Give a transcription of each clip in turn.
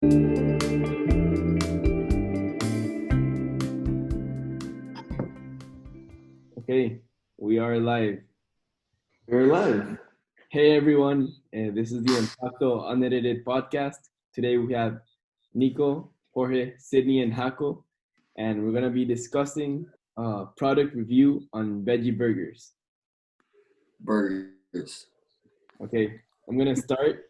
Okay, we are live. We're live. Hey everyone, this is the IMPACTO unedited podcast. Today we have Nico, Jorge, Sydney, and Jaco, and we're gonna be discussing product review on veggie burgers. Burgers. Okay, I'm gonna start.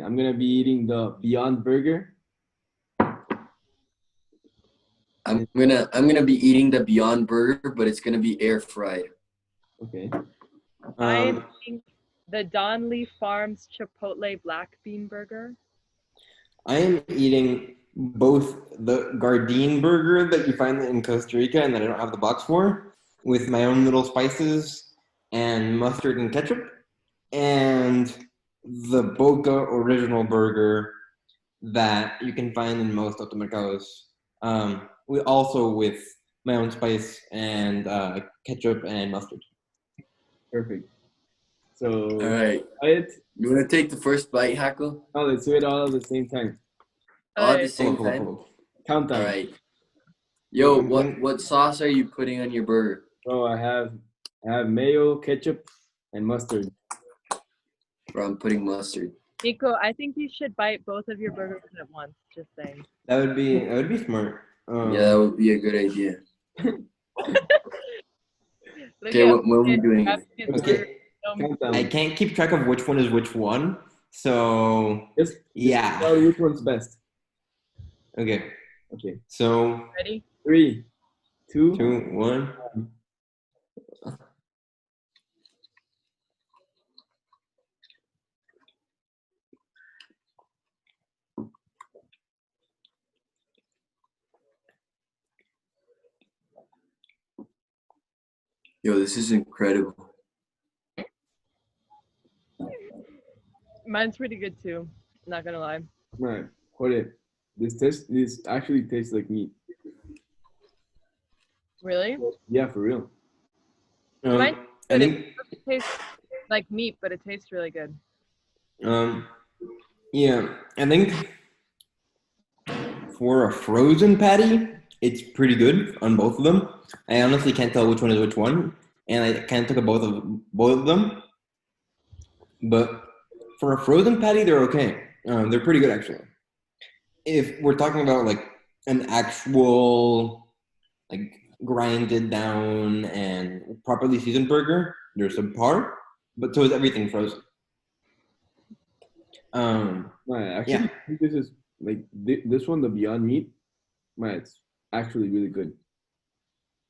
I'm gonna be eating the Beyond Burger. I'm gonna be eating the Beyond Burger, but it's gonna be air fried. Okay, I'm Um, eating the Donley Farms Chipotle Black Bean Burger. I am eating both the Gardein burger that you find in Costa Rica and that I don't have the box for, with my own little spices and mustard and ketchup, and the Boca original burger that you can find in most automercados. We also with my own spice and ketchup and mustard. perfect. all So, right. try it. You wanna take the first bite, Jaco? Oh, let's do it all at the same time. All at the Uh, same Hold up, time. hold up. Countdown. All right. Yo, what sauce are you putting on your burger? So I have mayo, ketchup, and mustard. Bro, I'm putting mustard. Nico, I think you should bite both of your burgers at once. Just saying. That would be smart. Yeah, that would be a good idea. Look Okay, at what are we him doing? grabbing his burger. Okay, Countdown. I can't keep track of which one is which one, so Just yeah. tell which one's best. Okay, Okay. so Ready? 3, 2. 2, 1. Yo, this is incredible. Mine's pretty good too. Not gonna lie. Right. Hold it. This actually tastes like meat. Really? Yeah, for real. Mine's I good. think It doesn't taste like meat, but it tastes really good. yeah, I think for a frozen patty, it's pretty good on both of them. I honestly can't tell which one is which one, and I can't look at both of them. But for a frozen patty, they're okay. They're pretty good actually. If we're talking about like an actual like grinded down and properly seasoned burger, they're subpar. But so is everything frozen. Right. Actually, I think this is like this one, the Beyond Meat. Right. It's actually really good.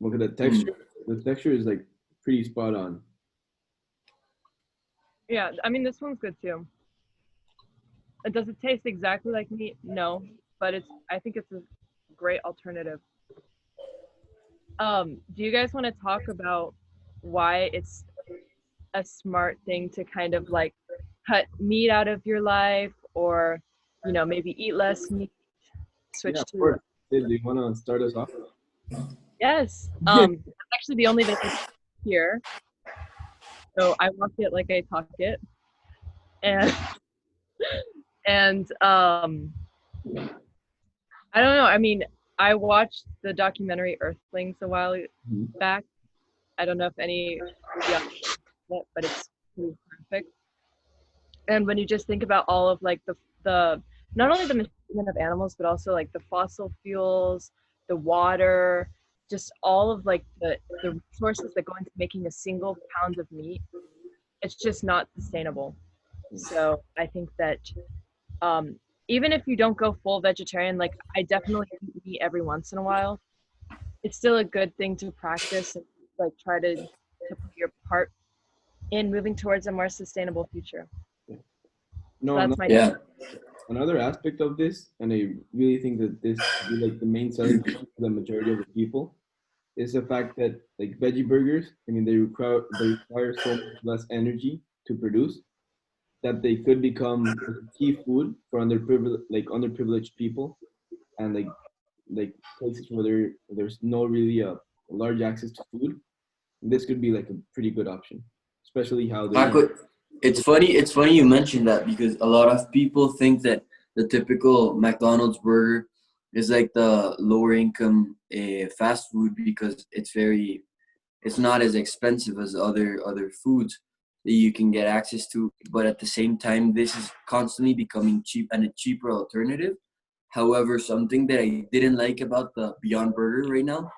Look at the texture. The texture is like pretty spot on. Yeah, I mean this one's good too. Does it taste exactly like meat? No, but I think it's a great alternative. Do you guys want to talk about why it's a smart thing to kind of like cut meat out of your life, or maybe eat less meat, switch Yeah, of to course. Sid, do you want to start us off? yes. That's actually the only thing here, so I walk it like I talk it, and and I don't know, I mean, I watched the documentary Earthlings a while back. I don't know if any of you it, but it's pretty perfect. And when you just think about all of like the not only the mistreatment of animals, but also like the fossil fuels, the water, just all of like the resources that go into making a single pound of meat, it's just not sustainable. So I think that even if you don't go full vegetarian, like I definitely eat meat every once in a while, it's still a good thing to practice and like try to put your part in moving towards a more sustainable future. No, So that's my Yeah. another aspect of this, and I really think that this is like the main selling point for the majority of the people, is the fact that like veggie burgers, I mean, they require so much less energy to produce that they could become key food for underprivileged people, and like places where there's no really large access to food. This could be like a pretty good option, especially how they. Jaco, it's funny you mentioned that because a lot of people think that the typical McDonald's burger is like the lower income fast food because it's not as expensive as other foods that you can get access to. But at the same time, this is constantly becoming cheap and a cheaper alternative. However, something that I didn't like about the Beyond Burger right now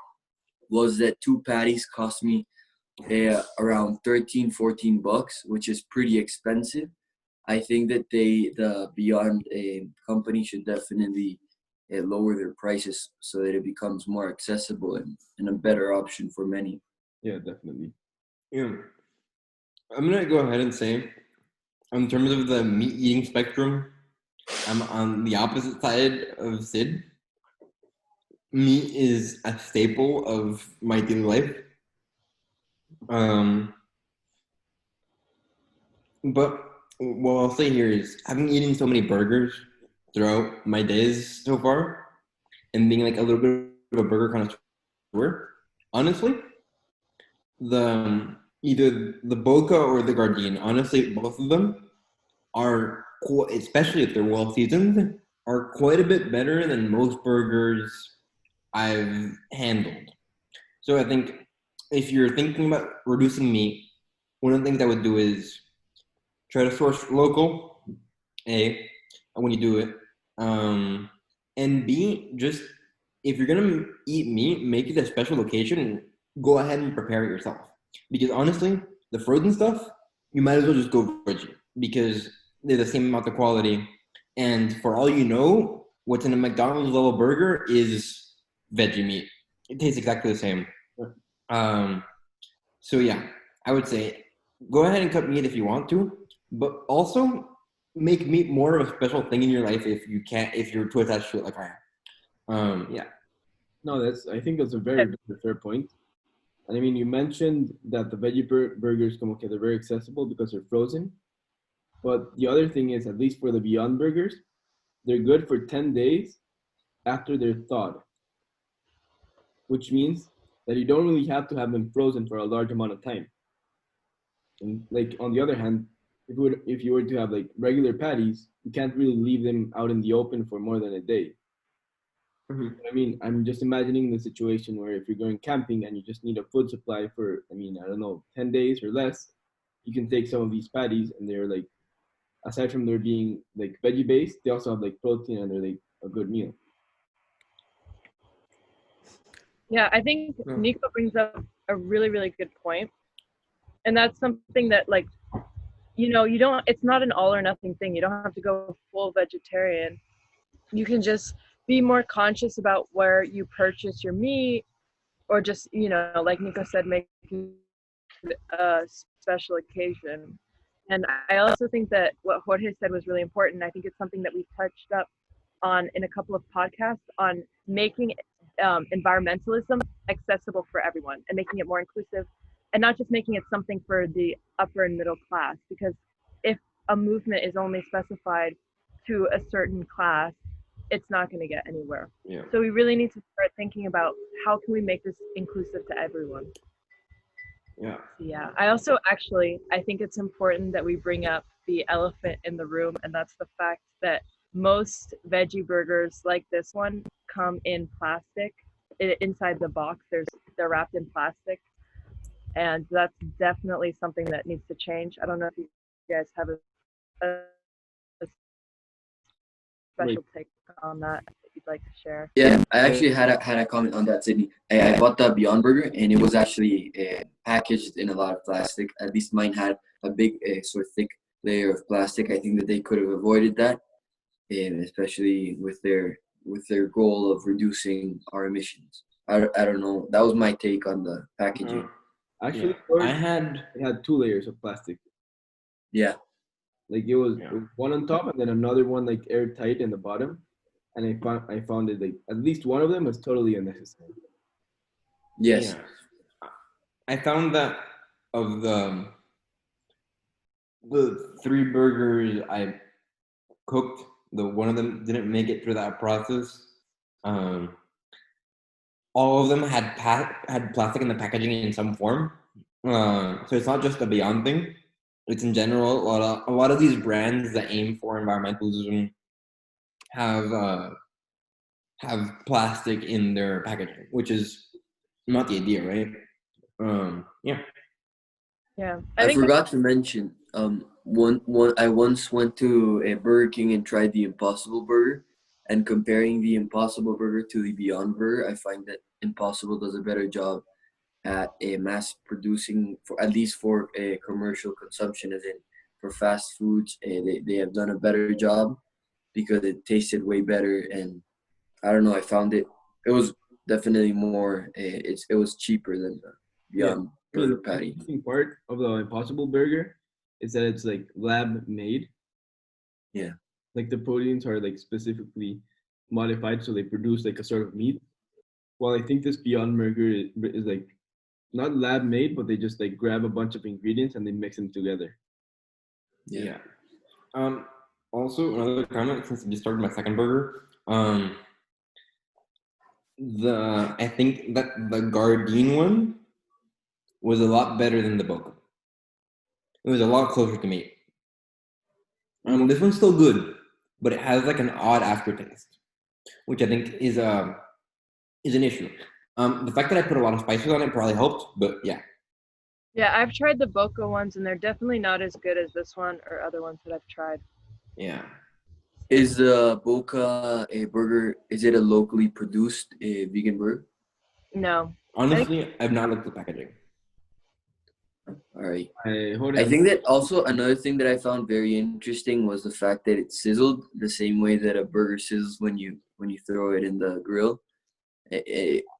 was that 2 patties cost me around 13, $14, which is pretty expensive. I think that the Beyond company should definitely lower their prices so that it becomes more accessible and a better option for many. Yeah, definitely. Yeah. I'm gonna go ahead and say, in terms of the meat eating spectrum, I'm on the opposite side of Sid. Meat is a staple of my daily life. But what I'll say here is, having eaten so many burgers throughout my days so far, and being like a little bit of a burger connoisseur, honestly, either the Boca or the Gardine, honestly, both of them are, especially if they're well seasoned, are quite a bit better than most burgers I've handled. So I think if you're thinking about reducing meat, one of the things I would do is try to source local, A, when you do it. And B, just if you're gonna eat meat, make it a special occasion and go ahead and prepare it yourself. Because honestly, the frozen stuff, you might as well just go veggie because they're the same amount of quality. And for all you know, what's in a McDonald's level burger is veggie meat. It tastes exactly the same. So yeah, I would say go ahead and cut meat if you want to, but also make meat more of a special thing in your life if you're too attached to it like I am. Yeah. No, I think that's a very, very fair point. And I mean, you mentioned that the veggie burgers, como que they're very accessible because they're frozen. But the other thing is, at least for the Beyond Burgers, they're good for 10 days after they're thawed, which means that you don't really have to have them frozen for a large amount of time. And like on the other hand, if you were to have like regular patties, you can't really leave them out in the open for more than a day. Mm-hmm. I mean, I'm just imagining the situation where if you're going camping and you just need a food supply for, I mean, I don't know, 10 days or less, you can take some of these patties and they're like, aside from there being like veggie based, they also have like protein and they're like a good meal. Yeah, I think Nico brings up a really, really good point. And that's something that, like, it's not an all or nothing thing. You don't have to go full vegetarian. You can just be more conscious about where you purchase your meat, or just, like Nico said, make a special occasion. And I also think that what Jorge said was really important. I think it's something that we've touched up on in a couple of podcasts on making environmentalism accessible for everyone and making it more inclusive, and not just making it something for the upper and middle class. Because if a movement is only specified to a certain class, it's not going to get anywhere. Yeah. So we really need to start thinking about how can we make this inclusive to everyone. Yeah. Yeah. I think it's important that we bring up the elephant in the room, and that's the fact that most veggie burgers like this one come in plastic. Inside the box, they're wrapped in plastic, and that's definitely something that needs to change. I don't know if you guys have a special take on that you'd like to share. Yeah, I actually had a comment on that, Sydney. I bought the Beyond Burger, and it was actually packaged in a lot of plastic. At least mine had a big, sort of thick layer of plastic. I think that they could have avoided that, and especially with their goal of reducing our emissions. I don't know. That was my take on the packaging. Actually, it had 2 layers of plastic. Yeah. Like it was one on top and then another one like airtight in the bottom. And I found it like at least one of them was totally unnecessary. Yes. Yeah. I found that of the 3 burgers I cooked, the one of them didn't make it through that process. All of them had plastic in the packaging in some form. So it's not just a Beyond thing. It's in general a lot of these brands that aim for environmentalism have plastic in their packaging, which is not the idea, right? Yeah. Yeah, I forgot to mention, one I once went to a Burger King and tried the Impossible Burger, and comparing the Impossible Burger to the Beyond Burger, I find that Impossible does a better job at a mass producing, for at least for a commercial consumption, as in for fast foods. They have done a better job because it tasted way better, and I don't know, I found it was definitely more. It was cheaper than the Yeah. Beyond I mean, Burger the patty. interesting part of the Impossible Burger is that it's like lab made. Yeah. Like the proteins are like specifically modified, so they produce like a sort of meat. While I think this Beyond Burger is like not lab made, but they just like grab a bunch of ingredients and they mix them together. Yeah. Also, another comment since I just started my second burger. I think that the Gardein one was a lot better than the Boca. It was a lot closer to me. This one's still good, but it has like an odd aftertaste, which I think is an issue. The fact that I put a lot of spices on it probably helped, but yeah. Yeah, I've tried the Boca ones, and they're definitely not as good as this one or other ones that I've tried. Yeah. Is the Boca a burger? Is it a locally produced vegan burger? No. Honestly, I've not looked at the packaging. All right. Hold I on. think that also another thing that I found very interesting was the fact that it sizzled the same way that a burger sizzles when you throw it in the grill.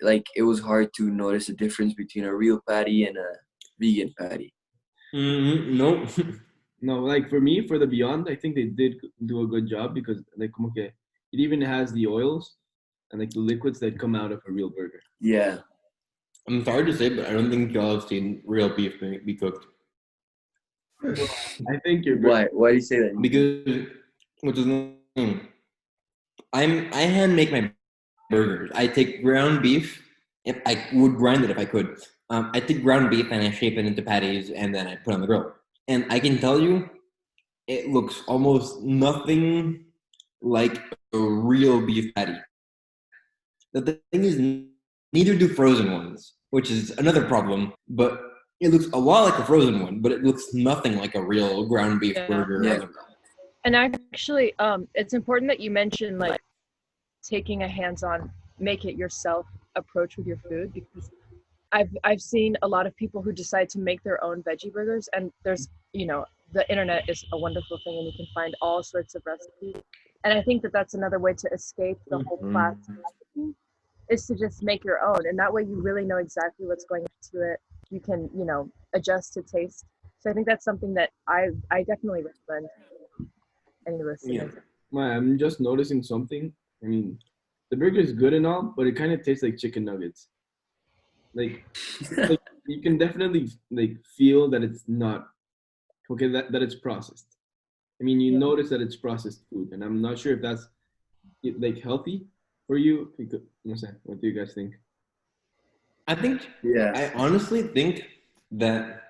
Like it was hard to notice a difference between a real patty and a vegan patty. No. No, like for me, for the Beyond, I think they did do a good job because like como que it even has the oils and like the liquids that come out of a real burger. Yeah. I'm sorry to say, but I don't think y'all have seen real beef be cooked. I think you're Why do you say that? Because, which is I hand make my burgers. I take ground beef. If I would grind it if I could. I take ground beef and I shape it into patties and then I put it on the grill. And I can tell you, it looks almost nothing like a real beef patty. The thing is, neither do frozen ones, which is another problem. But it looks a lot like a frozen one, but it looks nothing like a real ground beef burger. Yeah. And actually, it's important that you mention like taking a hands-on, make it yourself approach with your food, because I've seen a lot of people who decide to make their own veggie burgers, and there's the internet is a wonderful thing, and you can find all sorts of recipes. And I think that that's another way to escape the whole class recipe, is to just make your own, and that way you really know exactly what's going into it. You can adjust to taste. So I think that's something that I definitely recommend any listeners. I'm just noticing something. I mean, the burger is good and all, but it kind of tastes like chicken nuggets. Like you can definitely like feel that it's not okay, that it's processed. I mean, you notice that it's processed food, and I'm not sure if that's like healthy for you. What do you guys think? I honestly think that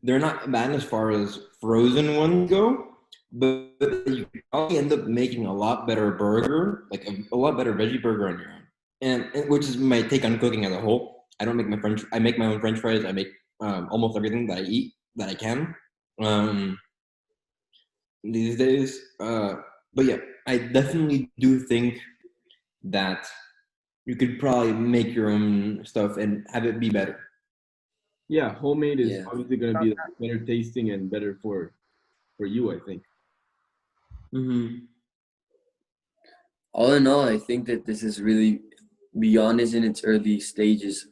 they're not bad as far as frozen ones go, but you probably end up making a lot better burger, like a lot better veggie burger on your own. And which is my take on cooking as a whole. I don't make I make my own French fries. I make almost everything that I eat that I can these days. But yeah, I definitely do think that you could probably make your own stuff and have it be better. Yeah, homemade is Yeah. obviously going to be better tasting and better for you, I think. All in all, I think that this is really Beyond is in its early stages,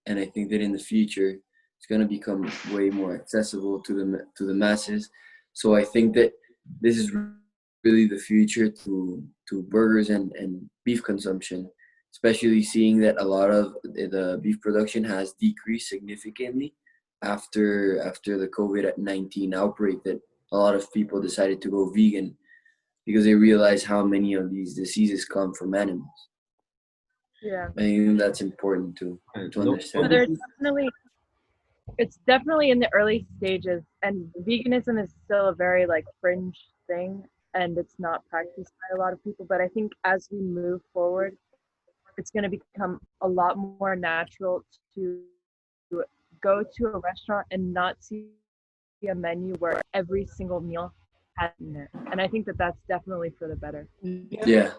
and I think that in the future it's going to become way more accessible to the masses. So I think that this is really the future to burgers and beef consumption, especially seeing that a lot of the beef production has decreased significantly after the COVID-19 outbreak, that a lot of people decided to go vegan because they realize how many of these diseases come from animals. Yeah. I think that's important to understand. So it's definitely in the early stages, and veganism is still a very like fringe thing. and it's not practiced by a lot of people. But I think as we move forward, it's going to become a lot more natural to go to a restaurant and not see a menu where every single meal has in there. And I think that that's definitely for the better. Yeah.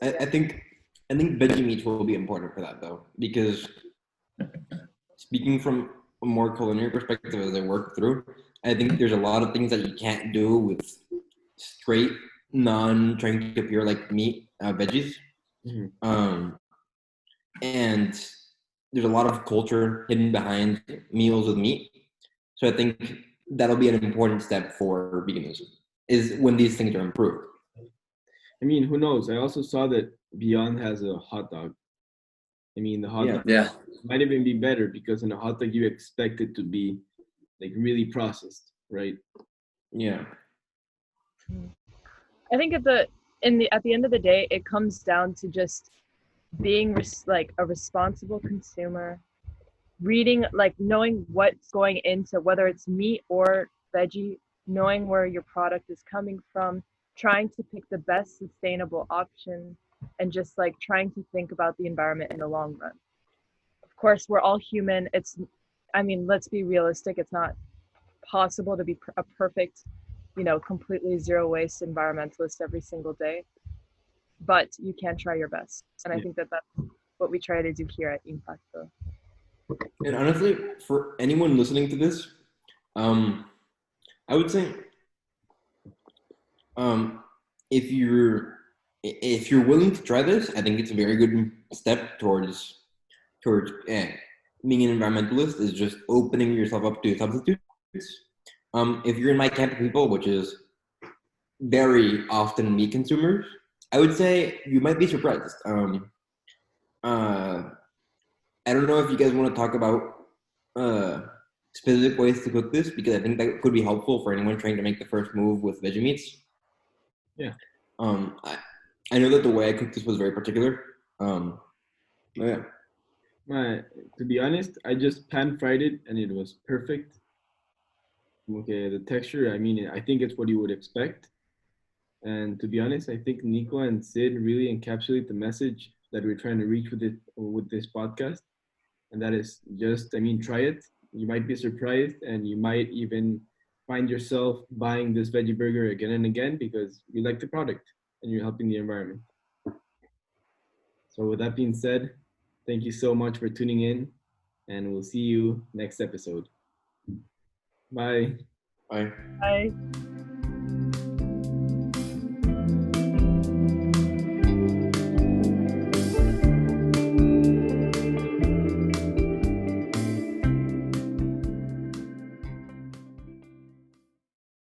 I think veggie meats will be important for that though, because speaking from a more culinary perspective as I work through, I think there's a lot of things that you can't do with straight, trying to appear like meat veggies. And there's a lot of culture hidden behind meals with meat. So I think that'll be an important step for veganism, is when these things are improved. I mean, who knows? I also saw that Beyond has a hot dog. I mean, the hot dog Yeah. might even be better because in a hot dog you expect it to be like really processed, right? Yeah. I think at the end of the day, it comes down to just being like a responsible consumer, reading, like knowing what's going into, whether it's meat or veggie, knowing where your product is coming from, trying to pick the best sustainable option, and just like trying to think about the environment in the long run. Of course, we're all human. I mean, let's be realistic. It's not possible to be a perfect, completely zero waste environmentalist every single day, but you can try your best. And I think that that's what we try to do here at Impacto. And honestly, for anyone listening to this, I would say, if you're willing to try this, I think it's a very good step towards being an environmentalist, is just opening yourself up to substitutes. If you're in my camp of people, which is very often meat consumers, I would say you might be surprised. I don't know if you guys want to talk about specific ways to cook this, because I think that could be helpful for anyone trying to make the first move with veggie meats. Yeah. I know that the way I cooked this was very particular. Yeah. To be honest, I just pan fried it and it was perfect. Okay, the texture, I mean, I think it's what you would expect. And to be honest, I think Nico and Sid really encapsulate the message that we're trying to reach with this podcast. And that is just, I mean, try it. You might be surprised, and you might even find yourself buying this veggie burger again and again because you like the product and you're helping the environment. So with that being said, thank you so much for tuning in, and we'll see you next episode. Bye. Bye. Bye.